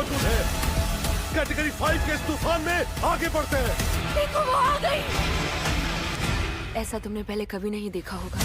मौजूद है। कैटेगरी 5 के इस तूफान में आगे बढ़ते हैं। देखो वो आ गई। ऐसा तुमने पहले कभी नहीं देखा होगा।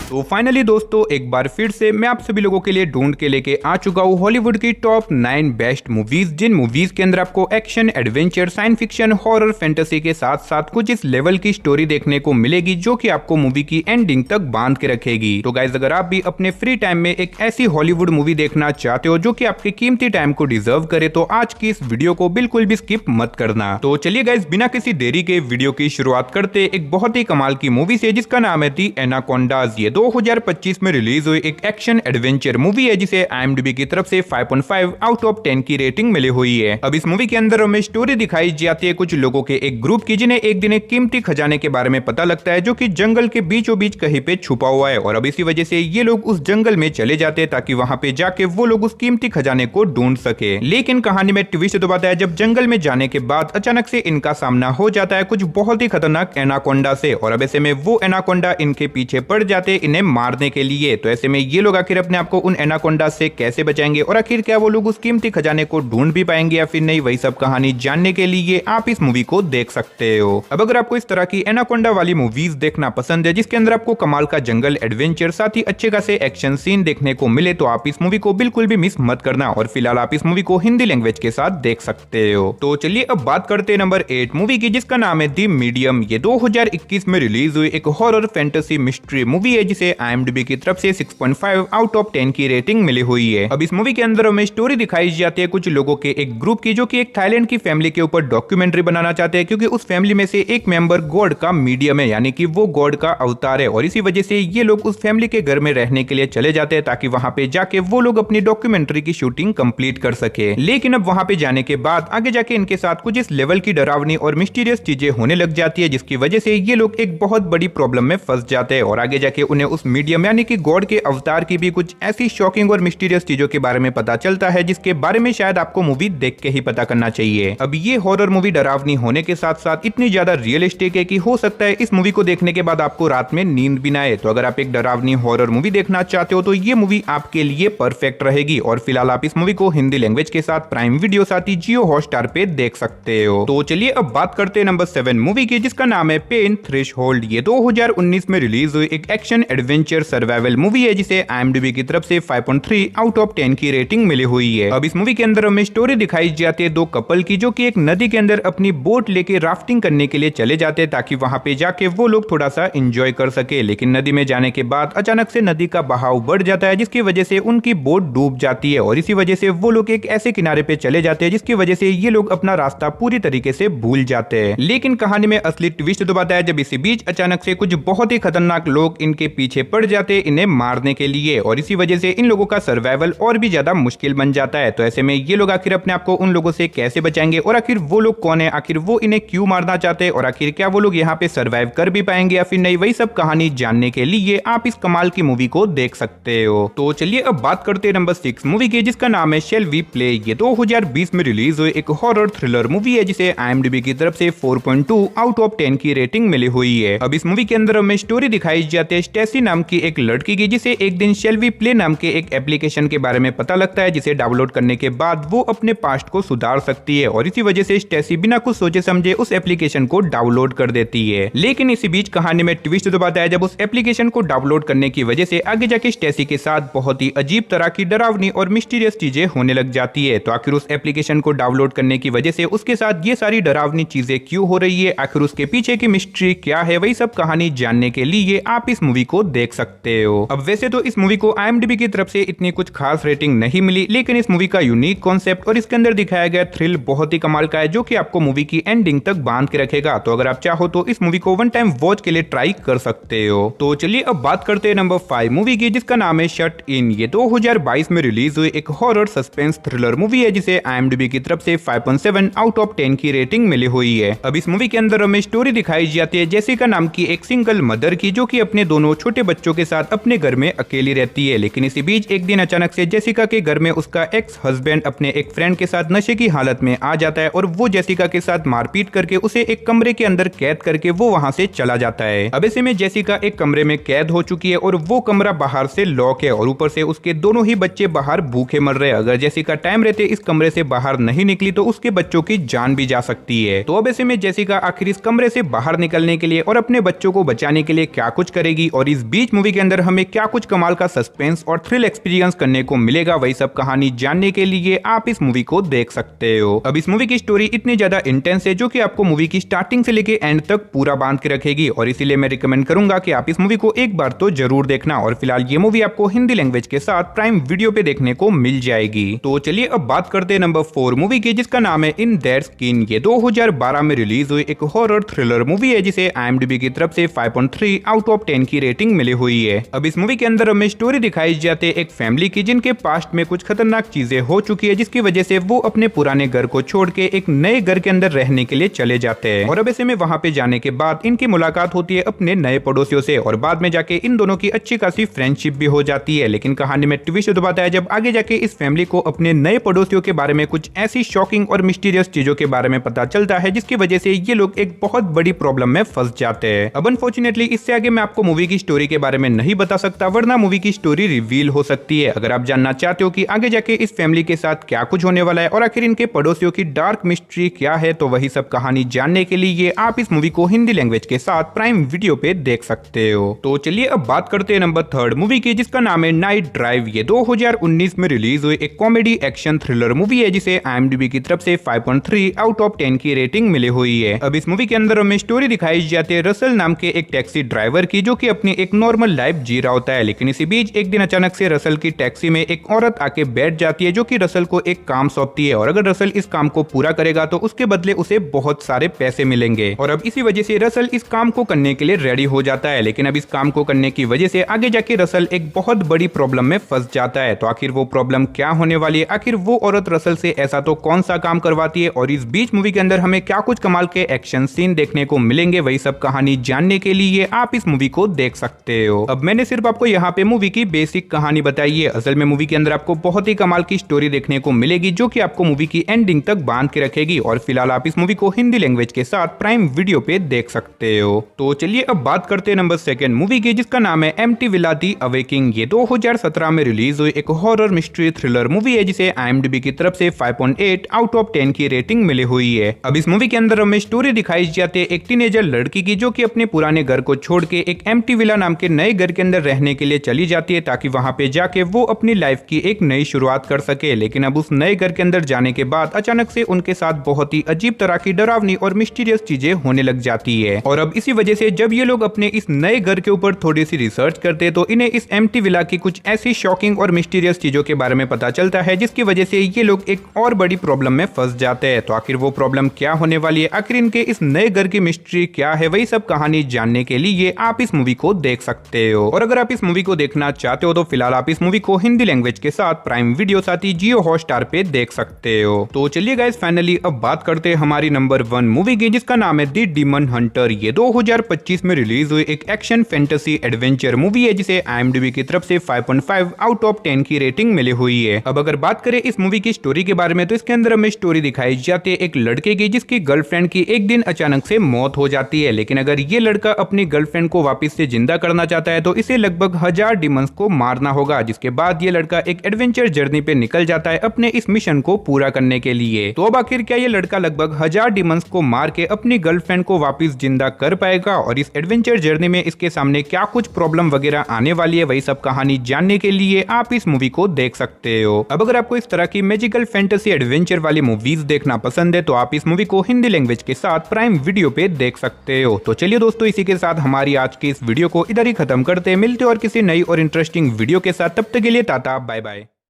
तो फाइनली दोस्तों एक बार फिर से मैं आप सभी लोगों के लिए ढूंढ के लेके आ चुका हूँ हॉलीवुड की टॉप 9 बेस्ट मूवीज, जिन मूवीज के अंदर आपको action, adventure, science fiction, horror, fantasy के साथ साथ कुछ इस लेवल की स्टोरी देखने को मिलेगी जो कि आपको मूवी की एंडिंग तक बांध के रखेगी। तो गाइज अगर आप भी अपने फ्री टाइम में एक ऐसी हॉलीवुड मूवी देखना चाहते हो जो कि आपके कीमती टाइम को डिजर्व करे तो आज की इस वीडियो को बिल्कुल भी स्किप मत करना। तो चलिए गाइज बिना किसी देरी के वीडियो की शुरुआत करते एक बहुत ही कमाल की मूवी से जिसका नाम है दी एनाकोंडाज। ये 2025 में रिलीज हुई एक एक्शन एडवेंचर मूवी है जिसे IMDb की तरफ से 5.5 आउट ऑफ 10 की रेटिंग मिली हुई है। अब इस मूवी के अंदर हमें स्टोरी दिखाई जाती है कुछ लोगों के एक ग्रुप की जिन्हें एक दिन एक कीमती खजाने के बारे में पता लगता है जो कि जंगल के बीचों बीच कहीं पे छुपा हुआ है, और अब इसी वजह से ये लोग उस जंगल में चले जाते हैं ताकि वहां पे जाके वो लोग उस कीमती खजाने को ढूंढ सके। लेकिन कहानी में ट्विस्ट तो बताया जब जंगल में जाने के बाद अचानक से इनका सामना हो जाता है कुछ बहुत ही खतरनाक एनाकोंडा से, और अब ऐसे में वो एनाकोंडा इनके पीछे पड़ जाते इन्हें मारने के लिए। तो ऐसे में ये लोग आखिर अपने आप को उन एनाकोंडा से कैसे बचाएंगे और आखिर क्या वो लोग उस कीमती खजाने को ढूंढ भी पाएंगे या फिर नहीं, वही सब कहानी जानने के लिए आप इस मूवी को देख सकते हो। अब अगर आपको इस तरह की एनाकोंडा वाली मूवीज देखना पसंद है जिसके अंदर आपको कमाल का जंगल एडवेंचर साथ ही अच्छे खासे एक्शन सीन देखने को मिले तो आप इस मूवी को बिल्कुल भी मिस मत करना, और फिलहाल आप इस मूवी को हिंदी लैंग्वेज के साथ देख सकते हो। तो चलिए अब बात करते हैं नंबर 8 मूवी की जिसका नाम है दी मीडियम। ये 2021 में रिलीज हुई एक हॉरर फैंटेसी मिस्ट्री मूवी है जिसे IMDb की तरफ से 6.5 आउट ऑफ 10 की रेटिंग मिली हुई है। अब इस मूवी के अंदर हमें स्टोरी दिखाई जाती है कुछ लोगों के एक ग्रुप की जो कि एक थाईलैंड की फैमिली के ऊपर डॉक्यूमेंट्री बनाना चाहते हैं क्योंकि उस फैमिली में से एक मेंबर गॉड का मीडियम है, यानी कि वो गॉड का अवतार है, और इसी वजह से ये लोग उस फैमिली के घर में रहने के लिए चले जाते हैं ताकि वहां पे जाके वो लोग अपनी डॉक्यूमेंट्री की शूटिंग कंप्लीट कर सके। लेकिन अब वहां पे जाने के बाद आगे जाके इनके साथ कुछ इस लेवल की डरावनी और मिस्टीरियस चीजें होने लग जाती है जिसकी वजह से ये लोग एक बहुत बड़ी प्रॉब्लम में फंस जाते हैं, और आगे जाके उन्हें उस मीडियम यानी कि गॉड के अवतार की भी कुछ ऐसी शॉकिंग और मिस्टीरियस चीजों के बारे में पता चलता है जिसके बारे में शायद आपको मूवी देख के ही पता करना चाहिए। अब ये हॉरर मूवी डरावनी होने के साथ साथ इतनी ज्यादा रियलिस्टिक है कि हो सकता है इस मूवी को देखने के बाद आपको रात में नींद भी ना आए। तो अगर आप एक डरावनी हॉरर मूवी देखना चाहते हो तो ये मूवी आपके लिए परफेक्ट रहेगी, और फिलहाल आप इस मूवी को हिंदी लैंग्वेज के साथ प्राइम वीडियो साथ ही जियो हॉटस्टार पे देख सकते हो। तो चलिए अब बात करते हैं नंबर 7 मूवी की जिसका नाम है पेन थ्रेशहोल्ड। ये 2019 में रिलीज हुई एक एक्शन एडवेंचर सर्वाइवल मूवी है जिसे IMDb की तरफ से 5.3 आउट ऑफ 10 की रेटिंग मिली हुई है। अब इस मूवी के अंदर हमें स्टोरी दिखाई जाती है दो कपल की जो कि एक नदी के अंदर अपनी बोट लेके राफ्टिंग करने के लिए चले जाते हैं ताकि वहां पे जाके वो लोग थोड़ा सा एंजॉय कर सके। लेकिन नदी में जाने के बाद अचानक से नदी का बहाव बढ़ जाता है जिसकी वजह से उनकी बोट डूब जाती है, और इसी वजह से वो लोग एक ऐसे किनारे पे चले जाते हैं जिसकी वजह से ये लोग अपना रास्ता पूरी तरीके से भूल जाते हैं। लेकिन कहानी में असली ट्विस्ट तो बताया जब इसी बीच अचानक से कुछ बहुत ही खतरनाक लोग इनके पीछे पड़ जाते इन्हें मारने के लिए, और इसी वजह से इन लोगों का सर्वाइवल और भी ज्यादा मुश्किल बन जाता है। तो ऐसे में ये लोग आखिर अपने आप को उन लोगों से कैसे बचाएंगे और आखिर वो लोग कौन है, आखिर वो इन्हें क्यों मारना चाहते हैं, और आखिर क्या वो लोग यहाँ पे सर्वाइव कर भी पाएंगे या फिर नहीं, वही सब कहानी जानने के लिए आप इस कमाल की मूवी को देख सकते हो। तो चलिए अब बात करते हैं नंबर 6 मूवी की जिसका नाम है शैल वी प्ले। ये 2020 में रिलीज हुई एक हॉरर थ्रिलर मूवी है जिसे IMDb की तरफ से 4.2 आउट ऑफ 10 की रेटिंग मिली हुई है। अब इस मूवी के अंदर हमें स्टोरी दिखाई जाती है स्टेसी नाम की एक लड़की की जिसे एक दिन शैल वी प्ले नाम के एक एप्लीकेशन के बारे में पता लगता है जिसे डाउनलोड करने के बाद वो अपने पास्ट को सुधार सकती है, और इसी वजह से स्टेसी बिना कुछ सोचे समझे उस एप्लीकेशन को डाउनलोड कर देती है। लेकिन इसी बीच कहानी में ट्विस्ट तो बताया जब उस एप्लीकेशन को डाउनलोड करने की वजह से आगे जाके स्टेसी के साथ बहुत ही अजीब तरह की डरावनी और मिस्टीरियस चीजें होने लग जाती है। तो आखिर उस एप्लीकेशन को डाउनलोड करने की वजह से उसके साथ ये सारी डरावनी चीजें क्यों हो रही है, आखिर उसके पीछे की मिस्ट्री क्या है, वही सब कहानी जानने के लिए आप इस मूवी को देख सकते हो। अब वैसे तो इस मूवी को IMDb की तरफ से इतनी कुछ खास रेटिंग नहीं मिली, लेकिन इस मूवी का यूनिक कॉन्सेप्ट और इसके अंदर दिखाया गया थ्रिल बहुत ही कमाल का है जो कि आपको मूवी की एंडिंग तक बांध के रखेगा। तो अगर आप चाहो तो इस मूवी को वन टाइम वॉच के लिए ट्राई कर सकते हो। तो चलिए अब बात करते हैं नंबर 5 मूवी की जिसका नाम है शट इन। ये 2022 में रिलीज हुई एक हॉरर सस्पेंस थ्रिलर मूवी है जिसे IMDb की तरफ से 5.7 आउट ऑफ 10 की रेटिंग मिली हुई है। अब इस मूवी के अंदर हमें स्टोरी दिखाई जाती है जेसिका नाम की एक सिंगल मदर की जो कि अपने दोनों छोटे बच्चों के साथ अपने घर में अकेली रहती है। लेकिन इसी बीच एक दिन अचानक से जेसिका के घर में उसका एक्स हस्बैंड अपने एक फ्रेंड के साथ नशे की हालत में आ जाता है और वो जेसिका के साथ मारपीट करके उसे एक कमरे के अंदर कैद करके वो वहां से चला जाता है। अब ऐसे में जेसिका एक कमरे में कैद हो चुकी है और वो कमरा बाहर से लॉक है और ऊपर से उसके दोनों ही बच्चे बाहर भूखे मर रहे हैं। अगर जेसिका टाइम रहते इस कमरे से बाहर नहीं निकली तो उसके बच्चों की जान भी जा सकती है। तो अब ऐसे में जेसिका आखिर इस कमरे से बाहर निकलने के लिए और अपने बच्चों को बचाने के लिए क्या कुछ करेगी और इस बीच मूवी के अंदर हमें क्या कुछ कमाल का सस्पेंस और थ्रिल एक्सपीरियंस करने को मिलेगा, वही सब कहानी जानने के लिए आप इस मूवी को देख सकते हो। अब इस मूवी की स्टोरी इतनी ज्यादा इंटेंस है जो कि आपको मूवी की स्टार्टिंग से लेके एंड तक पूरा बांध के रखेगी और इसीलिए मैं रिकमेंड करूंगा कि आप इस मूवी को एक बार तो जरूर देखना। और फिलहाल ये मूवी आपको हिंदी लैंग्वेज के साथ प्राइम वीडियो पे देखने को मिल जाएगी। तो चलिए अब बात करते हैं नंबर 4 मूवी की, जिसका नाम है इन दैट स्किन। ये 2012 में रिलीज हुई एक हॉरर थ्रिलर मूवी है जिसे IMDb की तरफ से 5.3 आउट ऑफ 10 की रेटिंग मिली हुई है। अब इस मूवी के अंदर हमें स्टोरी दिखाई जाती है एक फैमिली की जिनके पास्ट में कुछ खतरनाक चीजें हो चुकी है, जिसकी वजह से वो अपने पुराने घर को छोड़ के एक नए घर के अंदर रहने के लिए चले जाते हैं। और अब ऐसे में वहां पे जाने के बाद इनकी मुलाकात होती है अपने नए पड़ोसियों से और बाद में जाके इन दोनों की अच्छी खासी फ्रेंडशिप भी हो जाती है। लेकिन कहानी में ट्विस्ट दबाता है जब आगे जाके इस फैमिली को अपने नए पड़ोसियों के बारे में कुछ ऐसी शॉकिंग और मिस्टीरियस चीजों के बारे में पता चलता है जिसकी वजह से ये लोग एक बहुत बड़ी प्रॉब्लम में फंस जाते हैं। अब अनफॉर्चुनेटली इससे आगे मैं आपको मूवी की स्टोरी के बारे में नहीं बता सकता, वरना मूवी की स्टोरी रिवील हो सकती है। अगर आप जानना चाहते हो कि आगे जाके इस फैमिली के साथ क्या कुछ होने वाला है और आखिर इनके पड़ोसियों की डार्क मिस्ट्री क्या है, तो वही सब कहानी जानने के लिए आप इस मूवी को हिंदी लैंग्वेज के साथ प्राइम वीडियो पे देख सकते हो। तो चलिए अब बात करते हैं नंबर 3 मूवी की, जिसका नाम है नाइट ड्राइव। ये 2019 में रिलीज हुई एक कॉमेडी एक्शन थ्रिलर मूवी है जिसे IMDb की तरफ से 5.3 आउट ऑफ 10 की रेटिंग मिली हुई है। अब इस मूवी के अंदर हमें स्टोरी दिखाई जाती है रसल नाम के एक टैक्सी ड्राइवर की, जो कि अपनी एक नॉर्मल लाइफ जी रहा होता है। लेकिन इसी बीच एक दिन अचानक से रसल की टैक्सी में एक औरत आके बैठ जाती है जो कि रसल को एक काम सौंपती है और अगर रसल इस काम को पूरा करेगा तो उसके बदले उसे बहुत सारे पैसे मिलेंगे। और अब इसी वजह से रसल इस काम को करने के लिए रेडी हो जाता है। लेकिन अब इस काम को करने की वजह से आगे जाके रसल एक बहुत बड़ी प्रॉब्लम में फंस जाता है। तो आखिर वो प्रॉब्लम क्या होने वाली है, आखिर वो औरत रसल से ऐसा तो कौन सा काम करवाती है और इस बीच मूवी के अंदर हमें क्या कुछ कमाल के एक्शन सीन देखने को मिलेंगे, वही सब कहानी जानने के लिए आप इस मूवी को देख सकते हो। अब मैंने सिर्फ आपको यहाँ पे मूवी की बेसिक कहानी बताई है, असल में मूवी के अंदर आपको बहुत ही कमाल की स्टोरी देखने को मिलेगी जो कि आपको मूवी की एंडिंग तक बांध के रखेगी। और फिलहाल आप इस मूवी को हिंदी लैंग्वेज के साथ प्राइम वीडियो पे देख सकते हो। तो चलिए अब बात करते हैं नंबर 2 मूवी की, जिसका नाम है एम्प्टी विला दी अवेकिंग। ये 2017 में रिलीज हुई एक हॉरर मिस्ट्री थ्रिलर मूवी है जिसे IMDb की तरफ से 5.8 आउट ऑफ 10 की रेटिंग मिली हुई है। अब इस मूवी के अंदर हमें स्टोरी दिखाई जाती है एक टीनेजर लड़की की जो कि अपने पुराने घर को छोड़ के एक एम्प्टी विला नाम के नए घर के अंदर रहने के लिए चली जाती है ताकि वहां पे जाके वो अपनी लाइफ की एक नई शुरुआत कर सके। लेकिन अब उस नए घर के अंदर जाने के बाद अचानक से उनके साथ बहुत ही अजीब तरह की डरावनी और मिस्टीरियस चीजें होने लग जाती है। और अब इसी वजह से जब ये लोग अपने इस नए घर के ऊपर थोड़ी सी रिसर्च करते हैं तो इन्हें इस एम्प्टी विला की कुछ ऐसी शॉकिंग और मिस्टीरियस चीजों के बारे में पता चलता है जिसकी वजह से ये लोग एक और बड़ी प्रॉब्लम में फंस जाते हैं। तो आखिर वो प्रॉब्लम क्या होने वाली है, आखिर इनके इस नए घर की मिस्ट्री क्या है, वही सब कहानी जानने के लिए आप इस मूवी को देख सकते हो। और अगर आप इस मूवी को देखना चाहते हो तो फिलहाल आप इस मूवी को हिंदी लैंग्वेज के साथ प्राइम वीडियो साथ ही जियो हॉटस्टार पे देख सकते हो। तो चलिए गाइस फाइनली अब बात करते हैं हमारी नंबर 1 मूवी की, जिसका नाम है द डीमन हंटर। ये 2025 में रिलीज हुई एक एक्शन फैंटेसी एडवेंचर मूवी है जिसे IMDb की तरफ से 5.5 आउट ऑफ 10 की रेटिंग मिली हुई है। अब अगर बात करें इस मूवी की स्टोरी के बारे में तो इसके अंदर हमें स्टोरी दिखाई जाती है एक लड़के की जिसकी गर्लफ्रेंड की एक दिन अचानक से मौत हो जाती है। लेकिन अगर ये लड़का अपनी गर्लफ्रेंड को वापस से जिंदा करना चाहता है तो इसे लगभग 1000 डिमंस को मारना होगा, जिसके बाद ये लड़का एक एडवेंचर जर्नी पे निकल जाता है अपने इस मिशन को पूरा करने के लिए। तो अब आखिर क्या ये लड़का लगभग 1000 डिमंस को मार के अपनी गर्लफ्रेंड को वापस जिंदा कर पाएगा और इस एडवेंचर जर्नी में इसके सामने क्या कुछ प्रॉब्लम वगैरह आने वाली है, वही सब कहानी जानने के लिए आप इस मूवी को देख सकते हो। अब अगर आपको इस तरह की मैजिकल फैंटेसी एडवेंचर वाली मूवीज देखना पसंद है तो आप इस मूवी को हिंदी लैंग्वेज के साथ प्राइम वीडियो पे देख सकते हो। तो चलिए दोस्तों इसी के साथ हमारी आज की इस वीडियो को इधर ही खत्म करते हैं, मिलते और किसी नई और इंटरेस्टिंग वीडियो के साथ, तब तक के लिए टाटा बाय बाय।